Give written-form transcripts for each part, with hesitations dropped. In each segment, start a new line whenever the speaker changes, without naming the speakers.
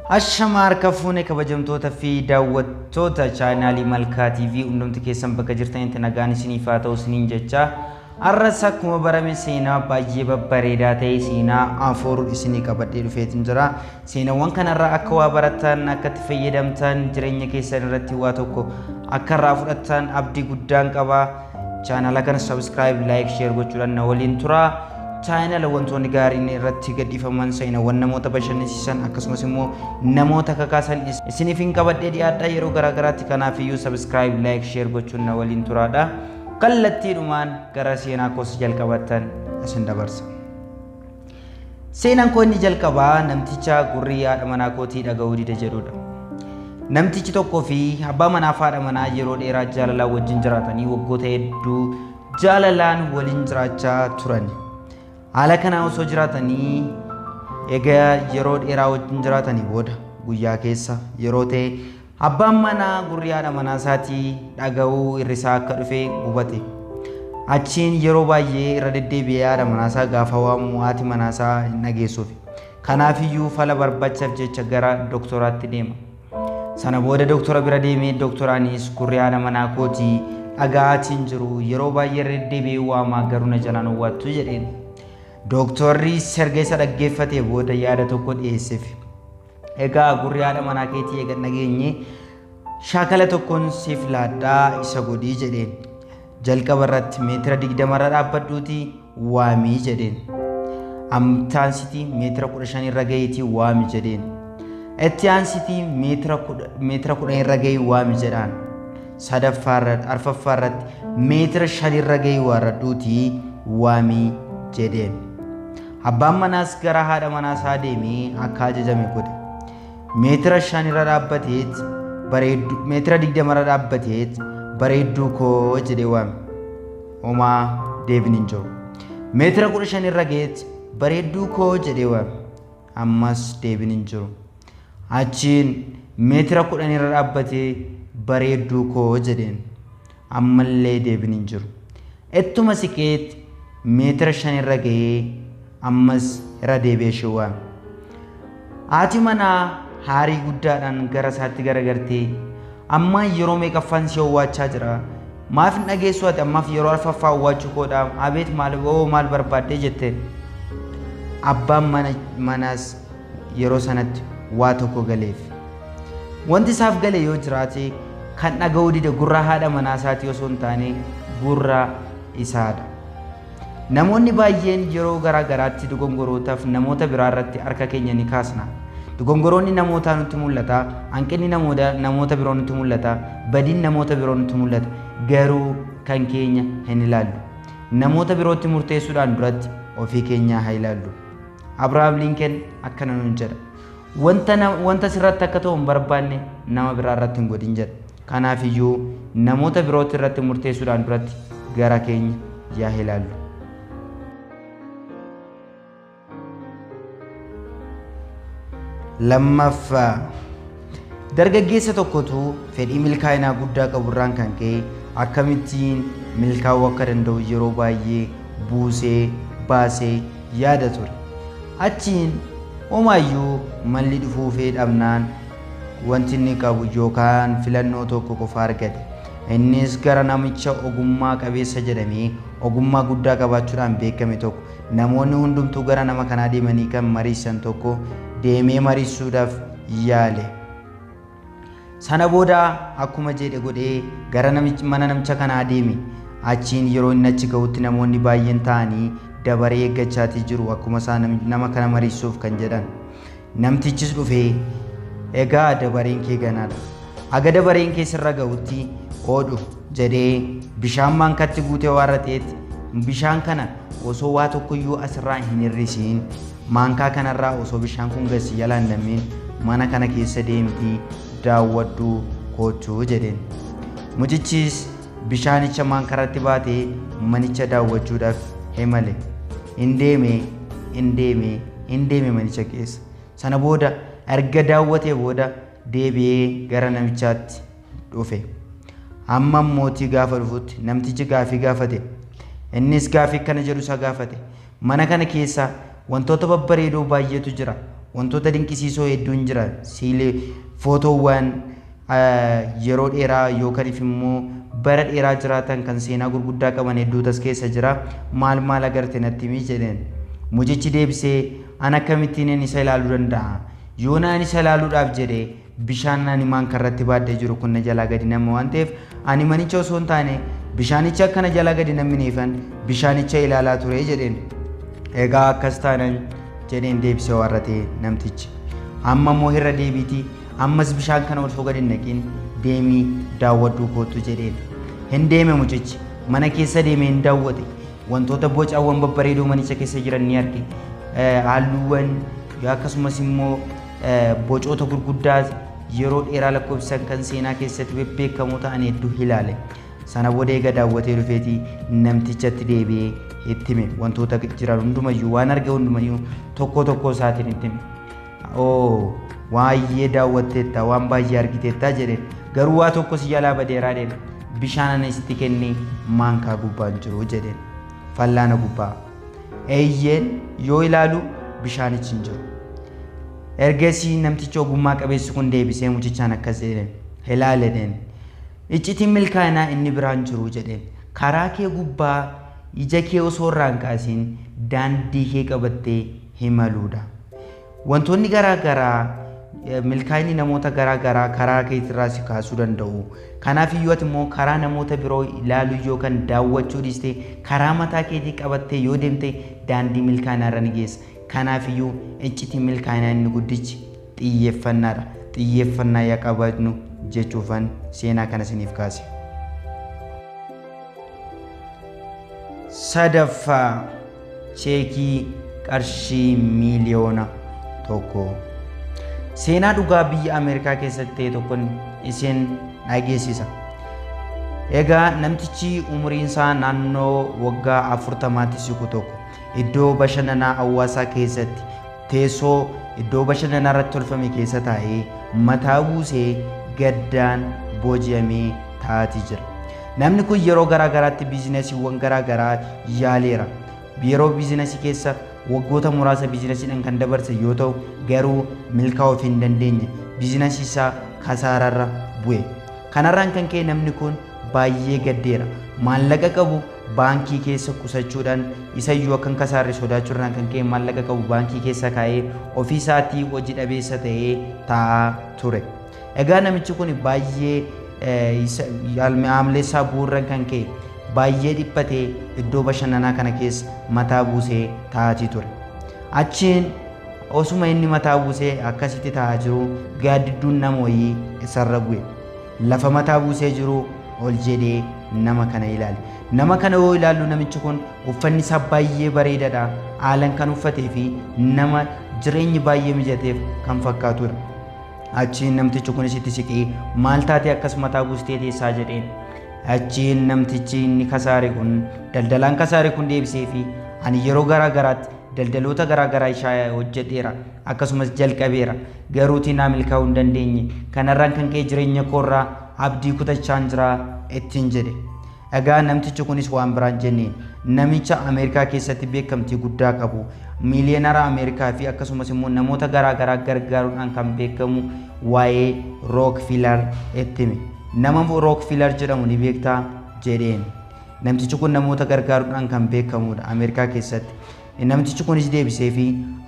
Ashamar kafuune kabajamtoota fi daawwattoota chaanaalii Malkaa TV hundumti keessan bakka jirtanitti nagaan isiniif haa ta'u isiniin jecha arras akkuma barame seenaa baay'ee babbareedaa ta'e seenaa afur isinii qabadhee dhufeetin jira. Seenaawwan kanarraa akka waa barattan akka itti fayyadamtan jireenya keessan irratti waa tokko akka irraa fudhattan abdii guddaan qaba. Chaanaala kana subscribe, like, share gochuudhaan na waliin tura. Channel wantoonni gaariin irratti gadhiifaman seenaawwan namoota bashannansiisan akkasumas immoo namoota kakaasan isiniif hin qabadhee dhiyaadha yeroo garaagaraatti. Kanaaf iyyuu subscribe, like, share gochuun na waliin turaadha. Kallattiidhumaan gara seenaa koos jalqabattan isin dabarsa. Seenaan koo inni jalqabaa namticha gurri haadha manaa kootii dhaga'uu dide jedhudha. Namtichi tokkoo fi abbaa manaa fi haadha manaa yeroo dheeraa jaalalaan wajjin jiraatanii waggoota hedduu jaalalaan waliin jiraachaa turan. Haala kana osoo jiraatanii egaa yeroo dheeraa wajjin jiraatanii booda guyyaa keessa yeroo ta'e abbaan manaa gurri haadha manaa isaatii dhaga'uu hirrisaa akka dhufe hubate. Achiin yeroo baay'ee irra deddeebi'ee haadha manaa isaa gaafa waamu haati manaa isaa hin dhageessuuf. Kanaaf iyyuu fala barbaachaaf jecha gara doktaraatti deema. Sana booda doktora bira deemee doktoraanis gurri haadha manaa kootii dhaga'aatiin jiru yeroo baay'ee irra deddeebi'ee waamaa garuu na jalaan hawwattu jedheen. Doktorri serga isa dhaggeeffatee booda yaada tokko dhiyeesseef. Egaa gurri haadha manaa keetii eega nageenye shaakala tokkoon siif laadhaa isa godhii jedheen. Jalqaba irratti meetira 20 irra dhaabbadhuutii waamii jedheen. Amtaansitii meetira 15 irra gahiitii waami jedheen. Itti aansitii meetira 10 irra gahii waami jedhaan. Arfaffaa irratti meetira 5 irra gahii waarradhuutii waamii jedheen. Abbaan manaas gara haadha manaa isaa deemee akka ajajame godhe. Meetira 5 irra dhaabbateet bareedduu meetira 20 irra dhaabbateet bareedduu koo jedhee waame. Homaa deebiin hin jiru. Meetira 15 irra geet bareedduu koo jedhee waame. Ammas deebiin hin jiru. Achiin meetira 10 irra dhaabbatee bareedduu koo jedheen. Ammallee deebiin hin jiru. Ittuma siqeet meetira 5 irra gahee ammas irra deebi'ee ishee waame. Haati manaa haarii guddaadhaan gara isaatti garagartee amma yeroo meeqaffaan si hawwaachaa jira? Maaf hin dhageessu ati ammaaf yeroo arfaffaa hawwaachuu koodha? Abeet maal barbaaddee jetteen? Abbaan manaas yeroo sanatti waa tokko galeef. Wanti isaaf gale yoo jiraate kan dhaga'uu dide gurra haadha manaa isaatii osoo hin taane gurra isaadha. Namoonni baay'een yeroo garaagaraatti dogongorootaaf namoota biraa irratti harka keenya ni kaasna. Dogongoroonni namootaa nutti mul'ata, hanqinni namoota biroo nutti mul'ata, badiin namoota biroo nutti mul'ata. Garuu kan keenya hin ilaallu. Namoota birootti murteessuudhaan duratti ofii keenyaa haa ilaallu. Abrahaam Lincoln akkana nuun jedha. Wanta sirratti akka ta'u hin barbaanne nama biraa irratti hin godhin jedha. Kanaaf iyyuu namoota birootti irratti murteessuudhaan duratti gara keenya yaa ilaallu. Lammaffaa dargaggeessa tokkotu fedhii milkaa'inaa guddaa qaburraan kan ka'e akkamittiin milkaa'uu akka danda'u yeroo baay'ee buusee baasee yaada ture. Achiin homaayyuu malli dhufuufee dhabnaan wanti inni qabu yookaan filannoo tokko qofa argate. Innis gara namicha ogummaa qabeessa jedhamee ogummaa guddaa qabaachuudhaan beekame tokko. Namoonni hundumtuu gara nama kanaa deemanii kan mariisan tokko deemee mariisuudhaaf yaale. Sana booda akkuma jedhe godhee gara mana namicha kanaa deeme. Achiin yeroo inni achi ga'utti namoonni baay'een ta'anii dabaree eeggachaatii jiru akkuma isaan nama kana mariisuuf kan jedhan. Namtichis dhufee egaa dabareen kee ganaadha. Aga dabareen kee sirra ga'utti oodhu jedhee bishaan maankatti guutee warra ta'etti bishaan kana osoo waa tokkoyyuu asirraa hin hir'isiin maankaa kanarraa osoo bishaan kun gasi jalaan nameen mana kana keessa deemtii daawwadhu koochuu jedheen. Mucichis bishaanicha maankarratti baatee manicha daawwachuudhaaf himale. Hin deeme manicha keessa. Sana booda erga daawwatee booda deebi'ee gara namichaatti dhufe. Amma mootii gaafa dhufutti namtichi gaafii gaafate. Innis gaafii kana jedhu isa gaafate. Mana kana keessa wantoota babbareedoo baay'eetu jira. wantoota dinqisiisoo hedduun jira siilee footoowwan yeroo dheeraa yookaan immoo bara dheeraa jiraatan kan seenaa gurguddaa qaban hedduutu as keessa jira maal agarte natti himi jedheen mucichi deebisee ana akkamittiin isa ilaaluu danda'a yoo naan isa ilaaluudhaaf jedhee bishaan ani maan karratti baadhee jiru kun na jalaa gadi nama waan ta'eef ani manicha osoo hin taane bishaanicha akkana jalaa gadi namniifan bishaanicha ilaalaa ture jedheen egaa akkas taanan jedheen deebisee warratee namtichi amma immoo irra deebiitii ammas bishaan kana osoo gadi naqin deemii daawwadhuu kootu jedheen hin deeme mucichi mana keessa deemee hin daawwate wantoota bocawwan babbareedoo manicha keessa jiran ni arge halluuwwan akkasumas immoo bocoota gurguddaa yeroo dheeraa lakkoofsan kan seenaa keessatti beekamoo ta'an hedduu ilaale sana booda eega daawwatee dhufeeti namtichatti deebi'ee itti hime wantoota jiran hundumayyuu waan arge hundumayyuu tokko isaatiin itti hime waa'ee daawwatteetta waan baay'ee argiteetta jedhe garuu waa tokko si jalaa badeeraa jedhe bishaan ana sitti kennee maankaa gubbaan jiru jedhe fallaana gubbaa eeyyeen yoo ilaalu bishaanichi hin jiru ergasii namtichi ogummaa qabeessi kun deebisee mucichaan akkas jedheen ilaaledeen iccitiin milkaa'inaa inni biraan jiru jedheen karaa kee gubbaa ija kee osoo irraan kaasiin daandii kee qabattee imaluudha wantoonni garaa milkaa'inni namoota garaa karaa keetirraa si kaasuu danda'u kanaaf iyyuu ati immoo karaa namoota biroo ilaaluu yookaan daawwachuu dhiistee karaa mataa keetii qabattee yoo deemte daandii milkaa'inaa irra ni geessa kanaaf iyyuu iccitiin milkaa'inaa inni guddichi xiyyeeffannaadha xiyyeeffannaa yaa qabaannu jechuufan seenaa kana isiniif kaase. Sadaffaa cheekii qarshii miliyoona tokko seenaa dhugaa biyya Ameerikaa keessatti ta'e tokkon isin dhageessisa. Egaa namtichi umriin isaa naannoo waggaa 40 siqu tokko iddoo bashannanaa hawaasaa keessatti teessoo iddoo bashannanaa irratti tolfame keessa taa'ee mataa buusee gaddaan booji'amee taa'aa jira. Namni kun yeroo garaagaraatti biizinesiiwwan garaagaraa yaaleera. Yeroo biizinesii keessa waggoota muraasa biizinesiidhaan kan dabarse yoo ta'u garuu milkaa'uu hin dandeenye biizinesii isaa kasaararra bu'e. Kanarraan kan ka'e namni kun baay'ee gaddeera. Maallaqa qabu baankii keessa qusachuudhaan isayyuu akkan kasaarre sodaachuudhaan kan ka'e maallaqa qabu baankii keessa kaa'ee ofii isaatii hojii dhabeessa ta'ee taa'aa ture. Egaa namichi kun baay'ee amaleessaa bu'uurraan kan ka'e baay'ee dhiphatee iddoo bashannanaa kana keessa mataa buusee taa'aa ture. Achiin osuma inni mataa buusee akkasitti taa'aa jiru gaaddidduun nama wayii isarra bu'e. Lafa mataa buusee jiru ol jedhee nama kana ilaale. Nama kana yoo ilaallu namichi kun uffanni isaa baay'ee bareedaadha. Haalan kan uffatee fi nama jireenyi baay'ee mijateef kan fakkaatudha. Achiin namtichi kun isitti siqee maal taatee akkas mataa buustee teessaa jedheen. Achiin namtichi inni kasaare kun daldalaan kasaare kun deebisee fi ani yeroo garaagaraatti daldaloota garaagaraa isaa hojjedheera akkasumas jalqabeera garuutii naa milkaa'uu hin dandeenye kanarraan kan ka'e jireenya koorraa abdii kutachaan jira ittiin jedhe. Egaa namtichi kunis waan biraan jenneen namicha Ameerikaa keessatti beekamtii guddaa qabu miiliyoonara Ameerikaa fi akkasumas immoo namoota garaagaraa gargaaruudhaan kan beekamu waa'ee Rookfiilar itti hime. Nama Rookfiilar jedhamu ni beektaa jedheen. Namtichi kun namoota gargaaruudhaan kan beekamudha Ameerikaa keessatti. Namtichi kunis deebisee fi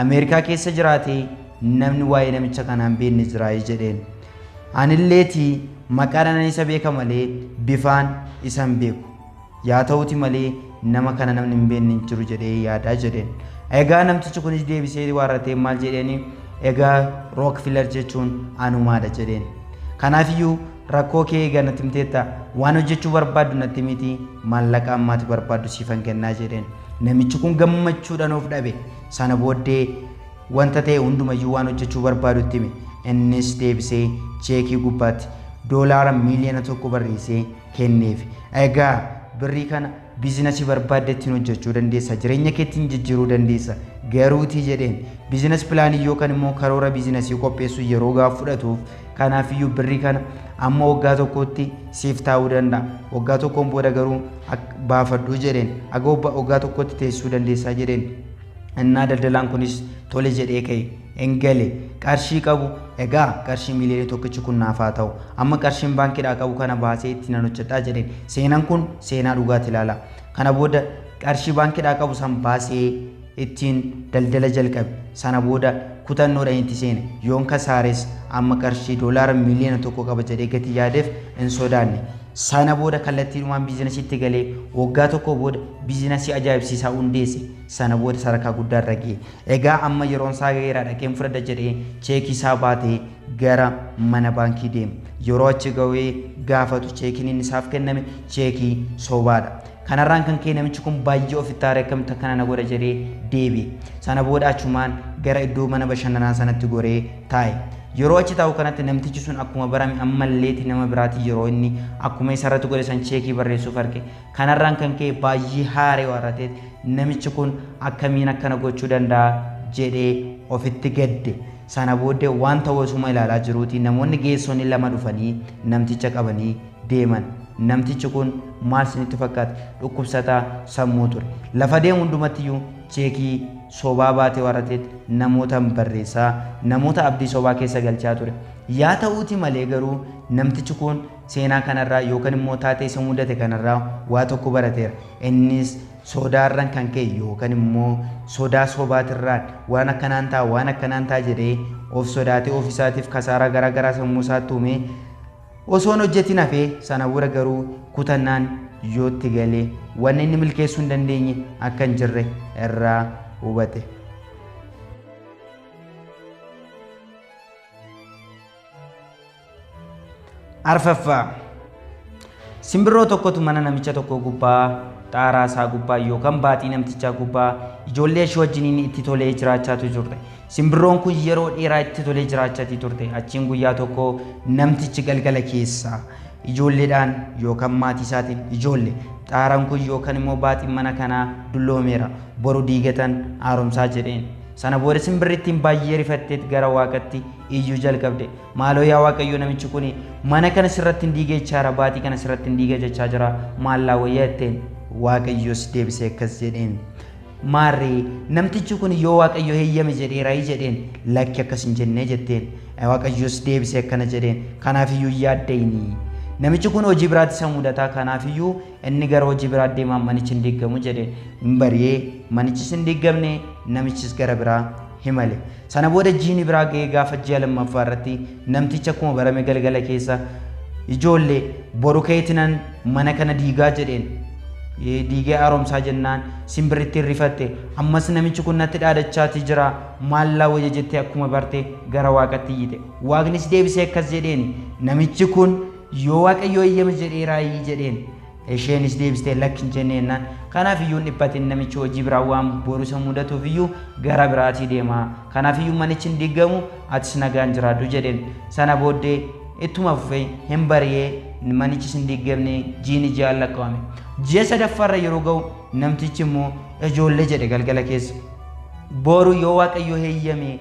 Ameerikaa keessa jiraatee namni waa'ee namicha kanaan beekne jira jedheen. Anilleeti maqaan isa beeka malee bifaan isa hin beeku. Yaa ta'uti malee nama kana namni hin beekne jiru jedhee yaadaa jedheen. Egaa namtichi kunis deebisee warratee maal jedheeni egaa Rookfiilar jechuun anumaadha jedheen. Kanaafiyyuu rakkoo kee egaa natti himteetta waan hojjechuu barbaaddu natti miti maallaqa ammaati barbaaddu siifan kennaa jedheen. Namichi kun gammachuudhaan of dhabe sana booddee wanta ta'e hundumayyuu waan hojjechuu barbaadutti hime. Innis deebisee cheekii gubbaatti doolaara miliyoona 1 barreessee kenneef. Egaa birrii kana biizinasii barbaadde ittiin hojjechuu dandeessa jireenya kee ittiin jijjiiruu dandeessa garuutii jedheen biizinas pilaanii yookaan immoo karoora biizinasii qopheessuu yeroo gaaf fudhatuuf kanaafiyyuu birrii kana amma waggaa tokkotti siif taa'uu danda'a waggaa tokkoon booda garuu baafadhu jedheen aga waggaa tokkotti teessuu dandeessaa jedheen. Innaa daldalaan kunis tole jedhee ka'e engale qarshii qabu egaa qarshii miliyoona tokkichi kun naaf haa ta'u amma qarshiin baankiidhaa qabu kana baasee itti nan hojjedhaa jedheen seenaan kun seenaa dhugaati ilaala kana booda qarshii baankiidhaa qabu san baasee ittiin daldala jalqabe sana booda kutannoodhaan itti seene yoon kasaares amma qarshii doolaara miliyoona tokko qaba jedhee gati yaadeef hin sodaanne sana booda kallattiidhumaan biizinasiitti galee waggaa tokko booda biizinasii ajaa'ibsiisaa hundeesse sana booda sadarkaa guddaa irra ga'e egaa amma yeroon isaa ga'eera dhaqeen fudhadha jedhee cheekii isaa baatee gara mana baankii deeme yeroo achi ga'ee gaafatu cheekiin inni isaaf kenname cheekii sobaadha kanarraan kan kee namichi kun baay'ee ofitti aaree akkamitti akkana na godha jedhee deebi'e sana booda achumaan gara iddoo mana bashannanaa sanatti goree taa'e yeroo achi taa'u kanatti namtichi sun akkuma barame ammalleeti nama biraati yeroo inni akkuma isarratti godhe san cheekii barreessuuf arge kanarraan kan kee baay'ee haaree warrateet namichi kun akkamiin akkana gochuu danda'a jedhee ofitti gadde sana booddee waan ta'u osuma ilaalaa jiruuti namoonni geessonni lama dhufanii namticha qabanii deeman namtichi kun maal isinitti fakkaata dhukkubsataa sammuu ture lafa deemu hundumattiyyuu cheekii sobaa baatee warrateet namoota barreessaa namoota abdii sobaa keessa galchaa ture yaa ta'uuti malee garuu namtichi kun seenaa kanarraa yookaan immoo taatee isa mudate kanarraa waa tokko barateera innis sodaarran kan ka'e yookaan immoo sodaa sobaatirraan waan akkanaan ta'a jedhee of sodaatee ofiisaatiif kasaaraa garaagaraa sammuu isaatti uumee osoon hojjetin hafee sana booda garuu kutannaan yootti galee wanni inni milkeessuu hin dandeenye akka hin jirre irraa hubate. Arfaffaa simbirroo tokkotu mana namicha tokko gubbaa xaaraa isaa gubbaa yookaan baaxii namtichaa gubbaa ijoollee ishee wajjiniin itti tolee jiraachaatu turte. Simbirroon kun yeroo dheeraa itti tolee jiraachaati turte. Achiin guyyaa tokko namtichi galgala keessa ijoolleedhaan yookaan maatii isaatiin ijoollee xaaraan kun yookaan immoo baaxiin mana kanaa dulloomeera boru diigatan haaromsaa jedheen. Sana booda simbirrittiin baay'ee rifatteet gara waaqatti iyyuu jalqabde maaloo yaa waaqayyo namichi kun mana kana sirratti hin diigee jechaa jira baaxii kana sirratti hin diigee jechaa jira maallaa wayyaa jetteen waaqayyos deebisee akkas jedheen maarree namtichi kun yoo waaqayyo heeyyame jedheeraa jedheen lakki akkas hin jennee jetteen waaqayyos deebisee akkana jedheen kanaafiyyuu yaaddayni namichi kun hojii biraatti isa mudataa kanaafiyyuu inni gara hojii biraa deemaa manichi hin diigamu jedheen hin baree manichis hin diigamne namichis gara biraa himale sana booda jiini biraa ga'ee gaafa ji'a lammaffaa irratti namticha akkuma barame galgala keessa ijoollee boru keetinan mana kana diigaa jedheen diigee haaromsaa jennaan simbirrittiin rifatte ammas namichi kun natti dhaadachaati jira maallaa wayya jettee akkuma barte gara waaqatti iyyite waaqnis deebisee akkas jedheen namichi kun yoo waaqayyo eeyyame jedheeraayii jedheen isheenis deebistee lakkin jenneennaan kanaafiyyuu dhiphatiin namichi hojii biraa waan boru isa mudatuufiyyuu gara biraatii deema kanaafiyyuu manichi hin diigamu atis nagaan jiraadhu jedheen sana booddee ittuma fufee hin bari'ee manichis hin diigamne jiini ji'aan lakkaa'ame ji'a sadaffaarra yeroo ga'u namtichi immoo ijoollee jedhe galgala keessa boru yoo waaqayyo heeyyame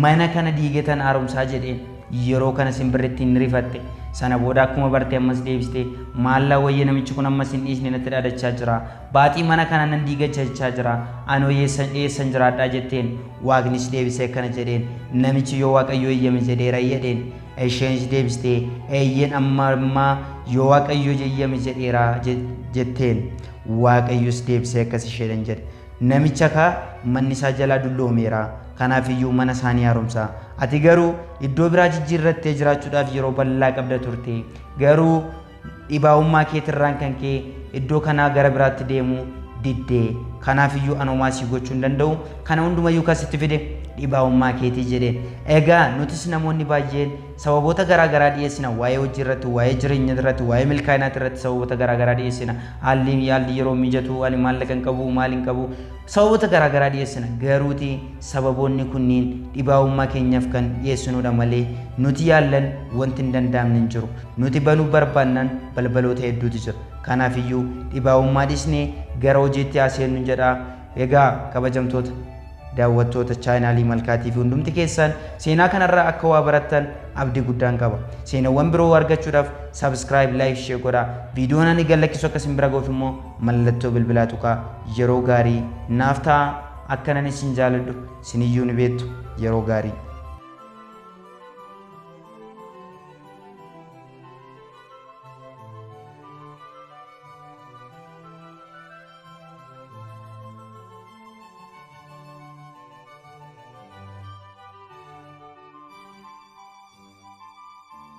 mana kana diigetan haaromsaa jedheen yeroo kana simbirrittiin rifatte sana booda akkuma barte ammas deebiste maallaa wayya namichi kun ammas hin dhiisne natti dhaadachaa jira baaxii mana kana nan diigachaa jira anoo eessan jiraadhaa jetteen waaqnis deebisee akkana jedheen namichi yoo waaqayyo eeyyame jedheera jedheen isheenis deebistee eeyyeen ammaa yoo waaqayyo eeyyame jedheera jetteen waaqayyos deebisee akkas isheedhan jedhe namicha kaa manni isaa jalaa dulloomeera kanaafiyyuu mana isaanii haaromsaa ati garuu iddoo biraa jijjiirrattee jiraachuudhaaf yeroo bal'aa qabda turte garuu dhibaa'ummaa keetirraan kan kee iddoo kanaa gara biraatti deemuu diddee kanaafiyyuu anomaa sii gochuu hin danda'u kana hundumayyuu kasitti fide dhibaa'ummaa keetii jedheen egaa nutis namoonni baay'een sababoota garaagaraa dhiyeessina waa'ee hojii irratti waa'ee jireenya irratti waa'ee milkaa'inaati irratti sababoota garaagaraa dhiyeessina haalli yeroo mijatu haalli maallaqa hin qabu maal hin qabu sababoota garaagaraa dhiyeessina garuuti sababoonni kunniin dhibaa'ummaa keenyaaf kan dhiyeessinuudha malee nuti yaallan wanti hin danda'amne hin jiru nuti banuu barbaannan balbaloota hedduutu jira kanaafiyyuu dhibaa'ummaa dhiisnee gara hojiitti haaseennu jedha egaa kabajamtoota daawwattoota chaanaalii malkaatii fi hundumti keessan seenaa kanarraa akka waa barattan abdii guddaan qaba seenaawwan biroo argachuudhaaf subscribe like share godhaa viidiyoon ani gallakkisu akka isin bira ga'uuf immoo mallattoo bilbilaa tuqaa yeroo gaarii naaf ta'a akkanan isin jaaladhu siniyyuu ni beektu yeroo gaarii